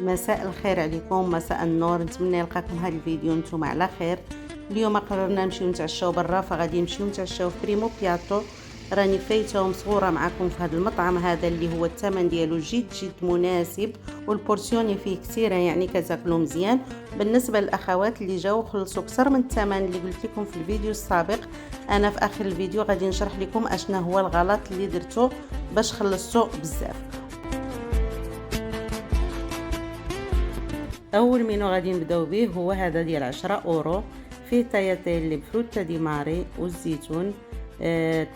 مساء الخير عليكم، مساء النور. نتمنى يلقاكم هذا الفيديو نتوما على خير. اليوم قررنا نمشيو نتعشاو برا، فغادي نمشيو نتعشاو في بريمو بياتو. راني فايته مصوره معكم في هذا المطعم هذا اللي هو الثمن ديالو جد مناسب، والبورسيون فيه كثيره يعني كتاكلوا مزيان. بالنسبه للاخوات اللي جاو خلصوا اكثر من الثمن اللي قلت لكم في الفيديو السابق، انا في اخر الفيديو غادي نشرح لكم اشنا هو الغلط اللي درتو باش خلصتو بزاف. اول مينو غادي نبداو به هو هذا ديال 10 اورو، فيه تاياتيلي بفروتا دي ماري والزيتون،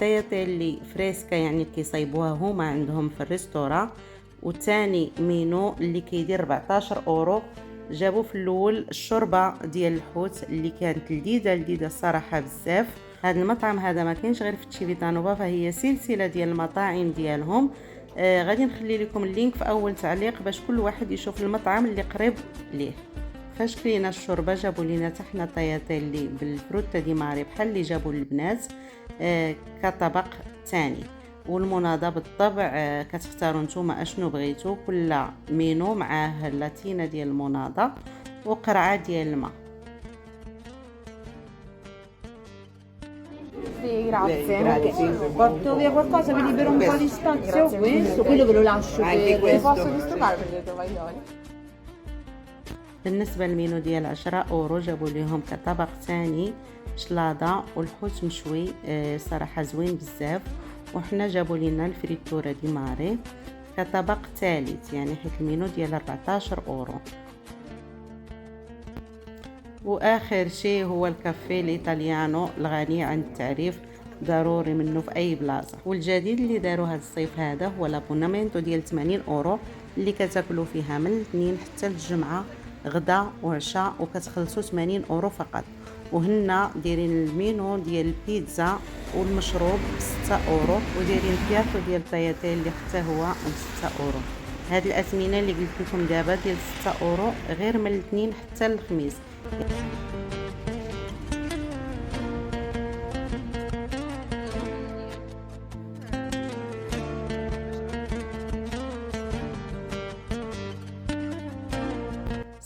تاياتيلي فريسكا يعني كيصايبوها هما عندهم في الريستورا. وثاني مينو اللي كيدير 14 اورو، جابوا في الاول الشوربه ديال الحوت اللي كانت لذيذه الصراحه بزاف. هذا المطعم هذا ما كاينش غير في تشيفيتانوفا، فهي سلسله ديال المطاعم ديالهم. غادي نخلي لكم اللينك في اول تعليق باش كل واحد يشوف المطعم اللي قريب ليه. فاش كلينا الشوربه جابوا لينا تحنا طياتيلي بالفروتا دي ماري بحال اللي جابوا البنات كطبق ثاني. والمناضه بالطبع كتختاروا نتوما اشنو بغيتو، كل مينو معاه لاتينا ديال المناضه وقرعه ديال الماء. Sì, grazie. Porto via qualcosa, mi libero un po' di spazio? Questo, quello ve lo lascio per... Posso disturbare per dei tovaglioli? بالنسبه للمينو ديال 10 اورو جابوا ليهم كطبق ثاني شلاضه والحوت مشوي، صراحه زوين بزاف. وحنا جابوا لنا الفريتورا دي ماري كطبق ثالث، يعني حيت المينو ديال 14 اورو. واخر شيء هو الكافيه الايطاليانو الغني عن التعريف، ضروري منه في اي بلاصه. والجديد اللي داروا هذا الصيف هذا هو لابونامنتو ديال 80 اورو اللي كتاكلوا فيها من الاثنين حتى الجمعه، غدا وعشاء، وكتخلصوا 80 اورو فقط. وهنا دايرين المينو ديال البيتزا والمشروب ب 6 اورو، ودايرين بياتو ديال طياتيل اللي حتى هو ب 6 اورو. هاد الاثمنه اللي قلت لكم دابا ديال 6 اورو غير من الاثنين حتى الخميس.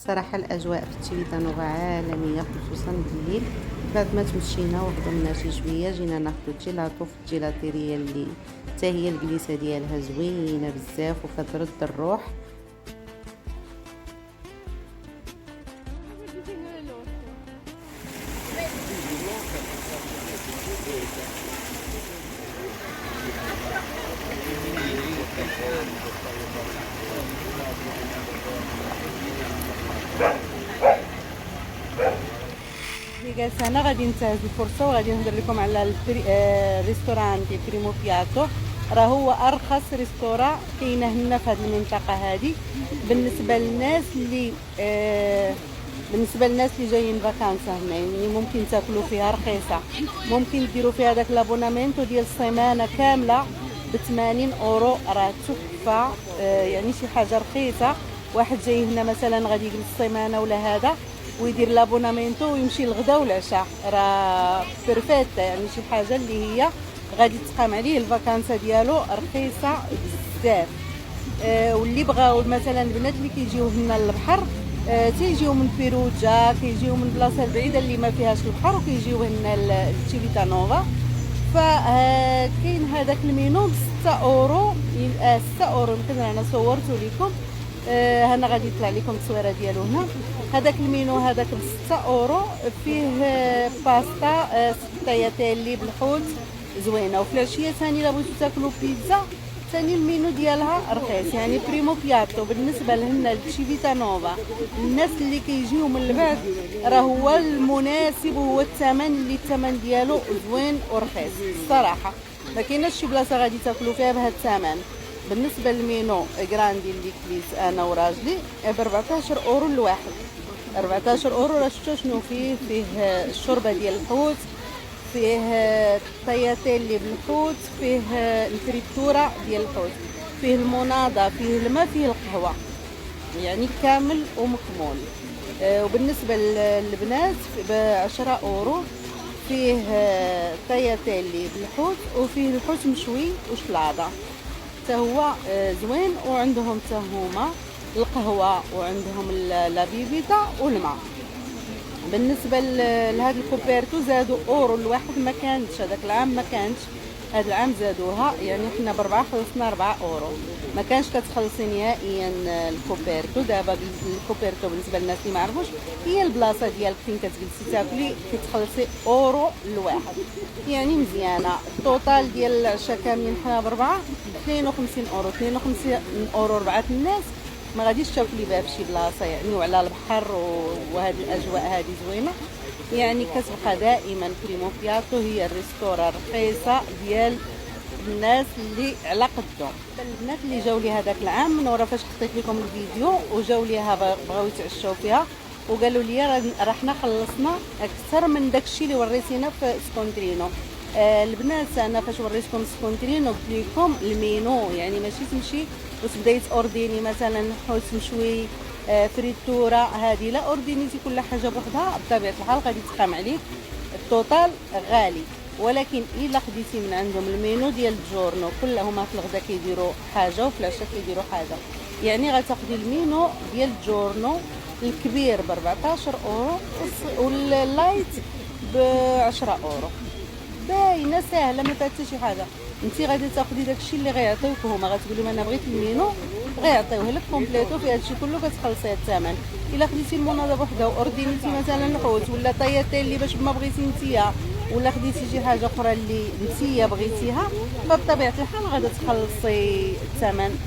صراحة الأجواء في تشيفيتانوفا عالمية، خصوصا بالليل. بعد ما تمشينا وخدمنا شي شوية جينا ناخدو جيلاتو في الجيلاتيريا اللي حتى هي الجليسة ديالها زوينة بزاف وكترد الروح. جالسه انا غادي ننتهز الفرصه وغادي نهضر لكم على الريستوران ديال بريمو بياتو. راه هو ارخص ريستوران كاينه هنا في هذه المنطقه هذه بالنسبه للناس اللي جايين فاكانسا هنا، يعني ممكن تاكلوا فيها رخيصه، ممكن ديروا فيها داك لابونامنتو ديال السيمانه كامله ب 80 اورو، راه تحفه. يعني شي حاجه رخيصه. واحد جاي هنا مثلا غادي يجلس السيمانه ولا هذا ويدير لابونامنتو ويمشي الغدا والعشاء، راه بيرفيكت، يعني شي حاجه اللي هي غادي تقام عليه الفاكانسا ديالو رخيصه بزاف. واللي بغاو مثلا البنات اللي كيجيو هنا للبحر، تيجيو من بيروجا، كيجيو من بلاصه بعيده اللي ما فيهاش البحر وكيجيو هنا لتشيفيتانوفا. فكاين هذاك المينو ب 6 اورو. 6 اورو يمكن انا صورته لكم، هنا غادي يطلع لكم التصويره ديالو هنا. هذاك المينو هذاك ب 6 اورو، فيه باستا طياتيلي بالحوت زوينه. وفي العشيه ثاني الا بغيتو تاكلوا بيتزا ثاني المينو ديالها رخيص. يعني بريمو بياتو بالنسبه لهنا لتشيفيتانوفا الناس اللي كيجيو من البعد راه هو المناسب، وهو الثمن ديالو زوين ورخيص الصراحه. ما كايناش شي بلاصه غادي تاكلوا فيها بهذا الثمن. بالنسبه للمينو غراندي اللي كليت انا وراجلي ب 14 اورو الواحد. 14 اورو راه شفتوا شنو فيه الشوربه ديال الحوت، فيه طياتيلي بالحوت، فيه الفريتورا ديال الحوت، فيه المناضه، فيه الماء، فيه القهوه، يعني كامل ومكمول. وبالنسبه للبنات ب 10 اورو فيه طياتيلي بالحوت وفيه الحوت مشوي وشلاضه حتى هو زوين. وعندهم حتى هما القهوه وعندهم لا بيبيتا والماء. بالنسبه لهذا الكوبيرتو زادوا اورو الواحد، ما كانتش هذاك العام، ما كانتش هذا العام زادوها، يعني حنا ب4 خلصنا 4 اورو، ما كانش كتخلصي نهائيا الكوبيرتو. دابا الكوبيرتو بالنسبه للناس اللي ما عرفوش هي البلاصه ديالك فين كتجلسي تاكلي كتخلصي اورو الواحد، يعني مزيانه. التوتال ديال العشاء كاملين حنا ب4 52 اورو، 52 اورو 4 الناس ما غاديش تاكلي بها فشي بلاصه يعني، وعلى البحر وهذه الاجواء هذه زوينه. يعني كتبقى دائما بريمو فياتو هي الريستورا الرخيصه ديال الناس اللي على قدهم. البنات اللي جاو لي هذاك العام من ورا فاش حطيت لكم الفيديو وجاو ليها بغاو يتعشاو فيها وقالوا لي راه حنا خلصنا اكثر من داكشي اللي وريتينا في سكونترينو. البنات انا فاش وريتكم سكونترينو قلت لكم المينو، يعني ماشي تمشي وتبداي اورديني مثلا حوت مشوي فريتوره هذه، لا اوردينيتي كل حاجه بوحدها بطبيعه الحال غادي تقام عليك التوتال غالي. ولكن الا خديتي من عندهم المينو ديال الجورنو كلهما في الغدا كيديروا حاجه وفي العشاء كيديروا حاجه، يعني غتاخدي المينو ديال الجورنو الكبير ب 14 اورو واللايت ب 10 اورو، باينه ساهله ما فيها حتى شي حاجه. انت غادي تاخدي داكشي اللي غيعطيوك هما، غتقولي لهم انا بغيت المينو غيعطيوه لك كومبليتو في هادشي كله كتخلصي الثمن. الا خديتي المناضه بوحدها واوردينيتي مثلا الحوت ولا طياتيلي باش ما بغيتي نتيا، ولا خديتي شي حاجه اخرى اللي نتيا بغيتيها، فبطبيعه الحال غادي تخلصي الثمن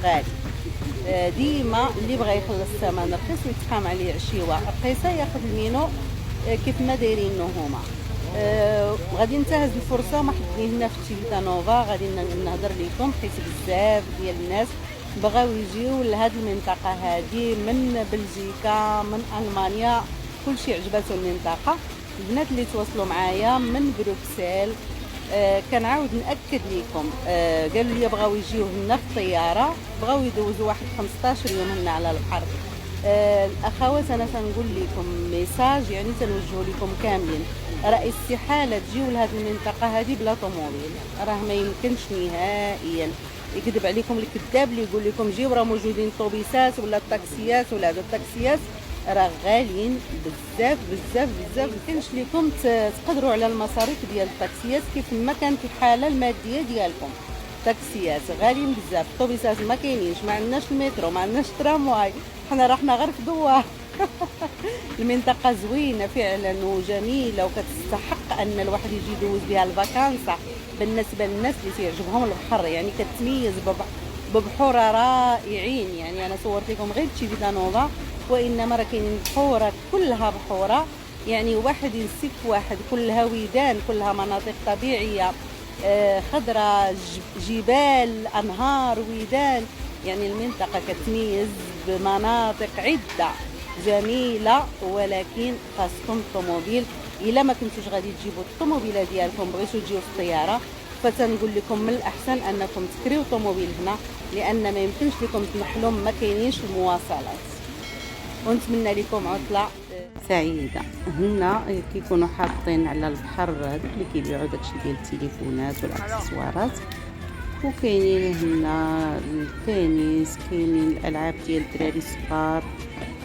غالي. ديما اللي بغى يخلص الثمن رخيص ويتقام عليه عشيوه رخيصه ياخذ المينو كيف ما دايرينه هما. غادي ننتهز الفرصه ما حدني هنا في تيفيتا نوفا، غادي نهضر لكم حيت بزاف ديال الناس بغاو يجيو لهاد المنطقه هذه من بلجيكا من المانيا، كلشي عجباتو المنطقه. البنات اللي تواصلوا معايا من بروكسل كنعاود ناكد لكم، قالوا لي بغاو يجيو هنا في الطياره، بغاو يدوزوا واحد 15 يوم هنا على البحر. الاخوات انا تنقول لكم ميساج يعني تنوجهه لكم كاملين، راه استحاله تجيو لهذه المنطقه هذه بلا طوموبيل، راه ما يمكنش نهائيا. يكذب عليكم الكذاب اللي يقول لكم جيو راه موجودين الطوبيسات ولا الطاكسيات، ولا هذو الطاكسيات راه غاليين بزاف بزاف بزاف، ميمكنش لكم تقدروا على المصاريف ديال الطاكسيات كيف ما كانت الحاله الماديه ديالكم. تاكسيات غاليين بزاف، الطوبيسات ما كاينينش، ما عندناش المترو، ما عندناش ترامواي، حنا رحنا غير في دوار. المنطقه زوينه فعلا وجميله وكتستحق ان الواحد يجي يدوز بها الفاكانسا. بالنسبه للناس اللي تيعجبهم البحر يعني كتميز ببحور رائعين، يعني انا صورت لكم غير تيفيتا نوفا وانما راه كاينين بحوره كلها بحوره، يعني واحد ينسك واحد، كلها ويدان، كلها مناطق طبيعيه خضراء، جبال، انهار، ويدان، يعني المنطقه كتميز بمناطق عده جميله. ولكن خاصكم الطوموبيل، الا ما كنتوش غادي تجيبوا الطوموبيله ديالكم بغيتوا تجيو في الطياره، فتنقول لكم من الاحسن انكم تكريو طوموبيل هنا، لان ما يمكنش لكم تنحلوا، ما كاينينش المواصلات. ونتمنى لكم عطله سعيده. هنا كيكونوا حاطين على البحر هذوك اللي كيبيعوا داكشي ديال التليفونات والاكسسوارات، وكاينين هنا التنس، كاينين الالعاب ديال الدراري الصغار،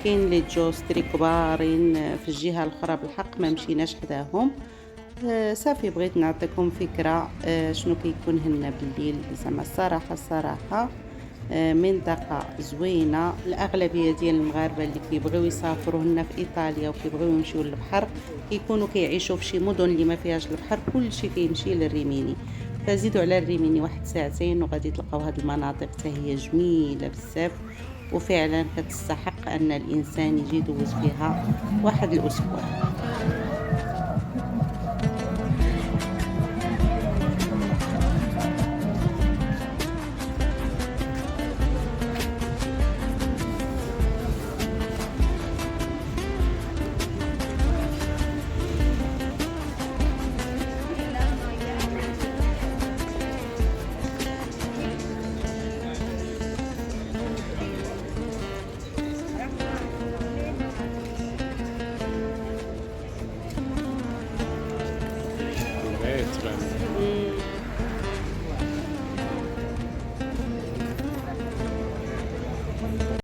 كاين لي جوستري كبارين في الجهه الاخرى بالحق ما مشيناش حداهم. صافي بغيت نعطيكم فكره شنو كيكون هنا بالليل. زعما الصراحه منطقه زوينه. الاغلبيه ديال المغاربه اللي كيبغيو يسافروا هنا في ايطاليا وكيبغيو يمشيو للبحر كيكونوا كيعيشوا في شي مدن اللي ما فيهاش البحر، كلشي كيمشي للريميني، فزيدوا على الريميني واحد ساعتين وغادي تلقاو هاد المناطق حتى هي جميله بزاف، وفعلا كتستحق ان الانسان يجي يدوز فيها واحد الاسبوع.